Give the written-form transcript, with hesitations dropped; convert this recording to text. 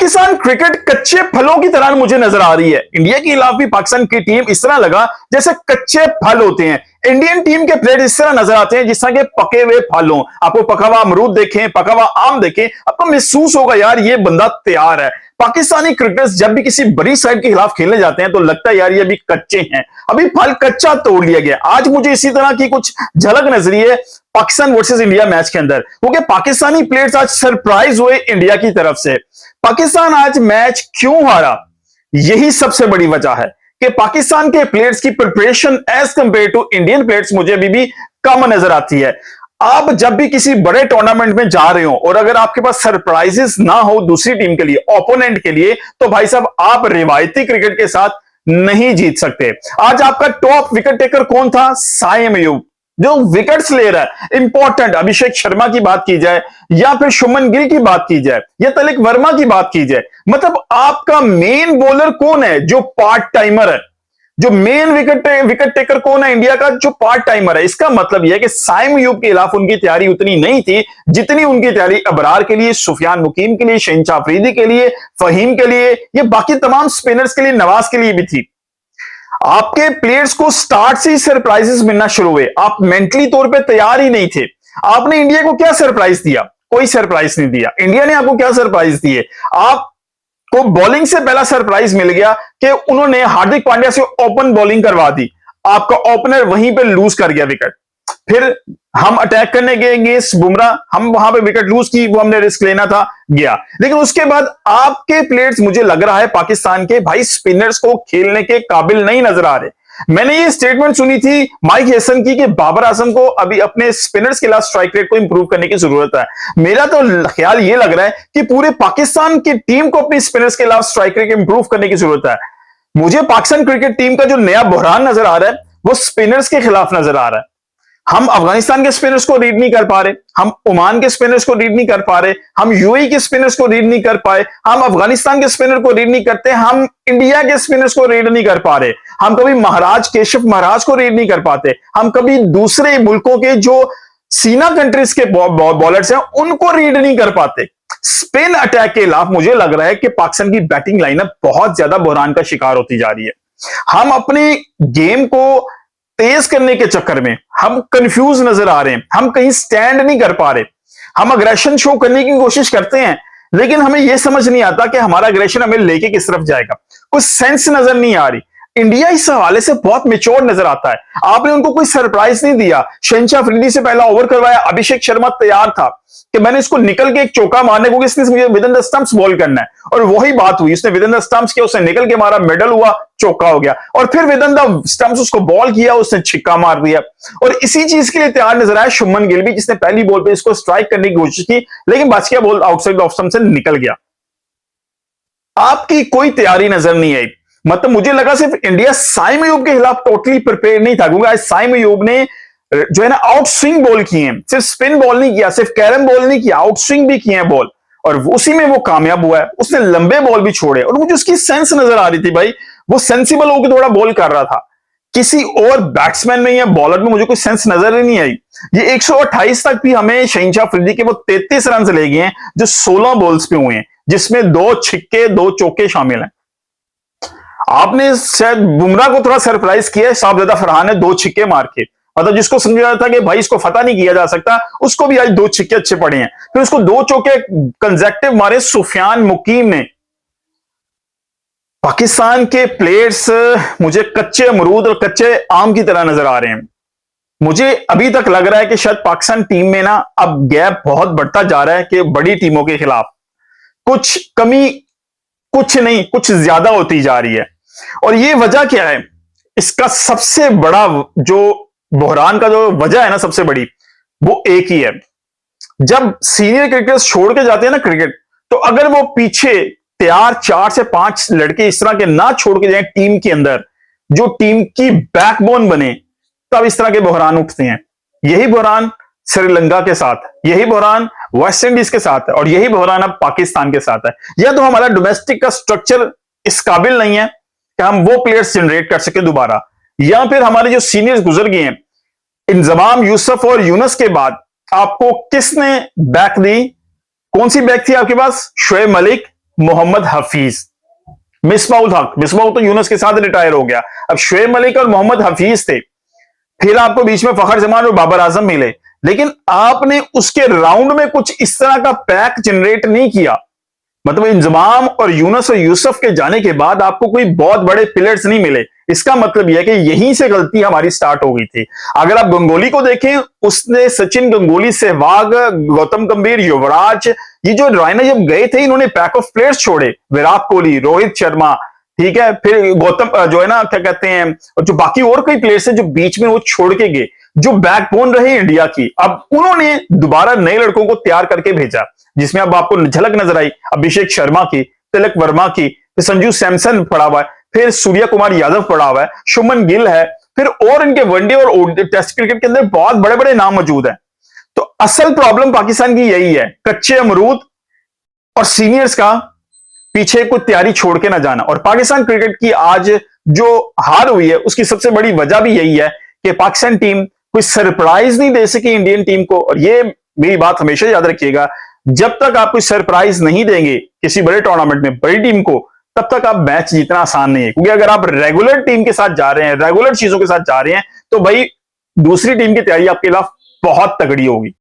Pakistan cricket कच्चे फलों की तरह मुझे नजर आ रही है। इंडिया के खिलाफ भी पाकिस्तान की टीम इस तरह लगा जैसे कच्चे फल होते हैं। इंडियन टीम के प्लेयर इस तरह नजर आते हैं जिस तरह के पके हुए फल हों। आपको पका हुआ अमरूद देखें, पका हुआ आम देखें, आपको महसूस होगा यार ये बंदा तैयार है। पाकिस्तानी क्रिकेटर्स जब भी किसी बड़ी साइड के खिलाफ खेलने जाते हैं तो लगता है यार ये अभी कच्चे हैं, अभी फल कच्चा तोड़ लिया गया। आज मुझे इसी तरह की कुछ झलक नजरी है पाकिस्तान वर्सेस इंडिया मैच के अंदर, क्योंकि पाकिस्तानी प्लेयर्स आज सरप्राइज हुए इंडिया की तरफ से। पाकिस्तान आज मैच क्यों हारा, यही सबसे बड़ी वजह है कि पाकिस्तान के प्लेयर्स की preparation as compare to Indian players मुझे अभी भी कम नजर आती है। आप जब भी किसी बड़े टूर्नामेंट में जा रहे हो और अगर आपके पास सरप्राइजेस ना हो दूसरी टीम के लिए, ओपोनेंट के लिए, तो भाई साहब आप रिवायती क्रिकेट के साथ नहीं जीत सकते। आज आपका टॉप विकेट टेकर कौन था? साइम अयूब, जो विकेट्स ले रहा है। इंपॉर्टेंट अभिषेक शर्मा की बात की जाए या फिर शुभमन गिल की बात की जाए या तिलक वर्मा की बात की जाए, मतलब आपका मेन बॉलर कौन है जो पार्ट टाइमर है? जो मेन विकेट टेकर कौन है इंडिया का? जो पार्ट टाइमर है। इसका मतलब यह है कि साइम अयूब के खिलाफ उनकी तैयारी उतनी नहीं थी जितनी उनकी तैयारी अबरार के लिए, सुफियान मुकीम के लिए, शहनशाह अफरीदी के लिए, फहीम के लिए, ये बाकी तमाम स्पिनर्स के लिए, नवाज के लिए भी थी। आपके प्लेयर्स को स्टार्ट से ही सरप्राइजेस मिलना शुरू हुए। आप मेंटली तौर पे तैयार ही नहीं थे। आपने इंडिया को क्या सरप्राइज दिया? कोई सरप्राइज नहीं दिया। इंडिया ने आपको क्या सरप्राइज दिए? आपको बॉलिंग से पहला सरप्राइज मिल गया कि उन्होंने हार्दिक पांड्या से ओपन बॉलिंग करवा दी। आपका ओपनर वहीं पे लूज कर गया विकेट। फिर हम अटैक करने गए अगेंस्ट बुमराह, हम वहां पे विकेट लूज की, वो हमने रिस्क लेना था, गया। लेकिन उसके बाद आपके प्लेयर्स मुझे लग रहा है पाकिस्तान के भाई स्पिनर्स को खेलने के काबिल नहीं नजर आ रहे। मैंने ये स्टेटमेंट सुनी थी माइक हेसन की कि बाबर आजम को अभी अपने स्पिनर्स के खिलाफ स्ट्राइक रेट को इंप्रूव करने की जरूरत है। मेरा तो ख्याल ये लग रहा है कि पूरे पाकिस्तान की टीम को अपनी स्पिनर्स के खिलाफ स्ट्राइक रेट इंप्रूव करने की जरूरत है। मुझे पाकिस्तान क्रिकेट टीम का जो नया बहरान नजर आ रहा है वो स्पिनर्स के खिलाफ नजर आ रहा है। हम अफगानिस्तान के स्पिनर्स को रीड नहीं कर पा रहे, हम ओमान के स्पिनर्स को रीड नहीं कर पा रहे, हम यूएई के स्पिनर्स को रीड नहीं कर पाए, हम अफगानिस्तान के स्पिनर को रीड नहीं करते, हम इंडिया के स्पिनर्स को रीड नहीं कर पा रहे, हम कभी महाराज केशव महाराज को रीड नहीं कर पाते, हम कभी दूसरे मुल्कों के जो सीना कंट्रीज के बॉलर्स हैं उनको रीड नहीं कर पाते। स्पिन अटैक के खिलाफ मुझे लग रहा है कि पाकिस्तान की बैटिंग लाइनअप बहुत ज्यादा बहरान का शिकार होती जा रही है। हम अपनी गेम को तेज करने के चक्कर में हम कंफ्यूज नजर आ रहे हैं, हम कहीं स्टैंड नहीं कर पा रहे। हम अग्रेशन शो करने की कोशिश करते हैं लेकिन हमें यह समझ नहीं आता कि हमारा अग्रेशन हमें लेके किस तरफ जाएगा। कुछ सेंस नजर नहीं आ रही। इंडिया इस हवाले से बहुत मेच्योर नजर आता है। आपने उनको कोई सरप्राइज नहीं दिया। शहनशाह अफरीदी से पहला ओवर करवाया, अभिषेक शर्मा तैयार था कि मैंने इसको निकल के एक चौका मारने को, इसने मुझे with in the stumps ball करना है, और वही बात हुई। उसने विद इन द स्टंप्स किया, उसने निकल के मारा, मिडल हुआ, चौका हो गया, और फिर विद इन द स्टंप्स उसको बॉल किया, उसने छिक्का मार दिया। और इसी चीज के लिए तैयार नजर आया शुभमन गिल भी, जिसने पहली बॉल पे इसको स्ट्राइक करने की कोशिश की लेकिन बच गया, बॉल आउटसाइड ऑफ स्टंप से निकल गया। आपकी कोई तैयारी नजर नहीं आई। मतलब मुझे लगा सिर्फ इंडिया साइम अयूब के खिलाफ टोटली प्रिपेयर नहीं था, क्योंकि आज साइम अयूब ने जो है ना आउट स्विंग बॉल किए हैं, सिर्फ स्पिन बॉल नहीं किया, सिर्फ कैरम बॉल नहीं किया, आउट स्विंग भी किए हैं बॉल, और उसी में वो कामयाब हुआ है। उसने लंबे बॉल भी छोड़े और मुझे उसकी सेंस नजर आ रही थी भाई, वो सेंसिबल होकर थोड़ा बॉल कर रहा था। किसी और बैट्समैन में या बॉलर में मुझे कोई सेंस नजर ही नहीं आई। ये 128 तक भी हमें शहनशाह अफरीदी के वो 33 रन ले गए हैं जो 16 बॉल्स पे हुए हैं, जिसमें 2 छिक्के 2 चौके शामिल हैं। आपने शायद बुमराह को थोड़ा सरप्राइज किया है, शाहजादा फरहान ने 2 छिक्के मार के, मतलब जिसको समझा जाता था कि भाई इसको फतह नहीं किया जा सकता, उसको भी आज 2 छिक्के अच्छे पड़े हैं। फिर उसको 2 चौके कंसेक्टिव मारे सुफियान मुकीम ने। पाकिस्तान के प्लेयर्स मुझे कच्चे अमरूद और कच्चे आम की तरह नजर आ रहे हैं। मुझे अभी तक लग रहा है कि शायद पाकिस्तान टीम में ना अब गैप बहुत बढ़ता जा रहा है कि बड़ी टीमों के खिलाफ कुछ कमी, कुछ नहीं कुछ ज्यादा होती जा रही है। और ये वजह क्या है? इसका सबसे बड़ा जो बहरान का जो वजह है ना, सबसे बड़ी, वो एक ही है। जब सीनियर क्रिकेटर्स छोड़ के जाते हैं ना क्रिकेट, तो अगर वो पीछे तैयार 4 से 5 लड़के इस तरह के ना छोड़ के जाए टीम के अंदर, जो टीम की बैकबोन बने, तब इस तरह के बहरान उठते हैं। यही बहरान श्रीलंका के साथ, यही बहरान वेस्ट इंडीज के साथ है, और यही बहरान अब पाकिस्तान के साथ है। या तो हमारा डोमेस्टिक का स्ट्रक्चर इस काबिल नहीं है कि हम वो प्लेयर्स जनरेट कर सके दोबारा, या फिर हमारे जो सीनियर्स गुजर गए हैं, इंजमाम, यूसुफ और यूनुस के बाद आपको किसने बैक दी? कौन सी बैक थी आपके पास? शोएब मलिक, मोहम्मद हफीज, मिसबाउल हक, मिसबाउल तो यूनुस के साथ रिटायर हो गया, अब शुएब मलिक और मोहम्मद हफीज थे, फिर आपको बीच में फखर जमान और बाबर आजम मिले, लेकिन आपने उसके राउंड में कुछ इस तरह का पैक जनरेट नहीं किया। मतलब इंजमाम और यूनुस और यूसुफ के जाने के बाद आपको कोई बहुत बड़े पिलर्स नहीं मिले। इसका मतलब यह है कि यहीं से गलती हमारी स्टार्ट हो गई थी। अगर आप गंगोली को देखें, उसने सचिन, गंगोली, सहवाग, गौतम गंभीर, युवराज, ये जो रॉयना जब गए थे, इन्होंने पैक ऑफ प्लेयर्स छोड़े, विराट कोहली, रोहित शर्मा, ठीक है, फिर गौतम जो है ना, क्या कहते हैं, और जो बाकी और कई प्लेयर्स हैं जो बीच में वो छोड़ के गए, जो बैकबोन रहे इंडिया की। अब उन्होंने दोबारा नए लड़कों को तैयार करके भेजा, जिसमें अब आपको झलक नजर आई अभिषेक शर्मा की, तिलक वर्मा की, फिर संजू सैमसन पड़ा हुआ है, फिर सूर्य कुमार यादव पड़ा हुआ है, शुभमन गिल है, फिर और इनके वनडे और टेस्ट क्रिकेट के अंदर बहुत बड़े बड़े नाम मौजूद हैं। तो असल प्रॉब्लम पाकिस्तान की यही है, कच्चे अमरूद और सीनियर्स का पीछे कोई तैयारी छोड़ के ना जाना। और पाकिस्तान क्रिकेट की आज जो हार हुई है, उसकी सबसे बड़ी वजह भी यही है कि पाकिस्तान टीम कोई सरप्राइज नहीं दे सकी इंडियन टीम को। और ये मेरी बात हमेशा याद रखिएगा, जब तक आप कोई सरप्राइज नहीं देंगे किसी बड़े टूर्नामेंट में बड़ी टीम को, तब तक आप मैच जीतना आसान नहीं है। क्योंकि अगर आप रेगुलर टीम के साथ जा रहे हैं, रेगुलर चीजों के साथ जा रहे हैं, तो भाई दूसरी टीम की तैयारी आपके खिलाफ बहुत तगड़ी होगी।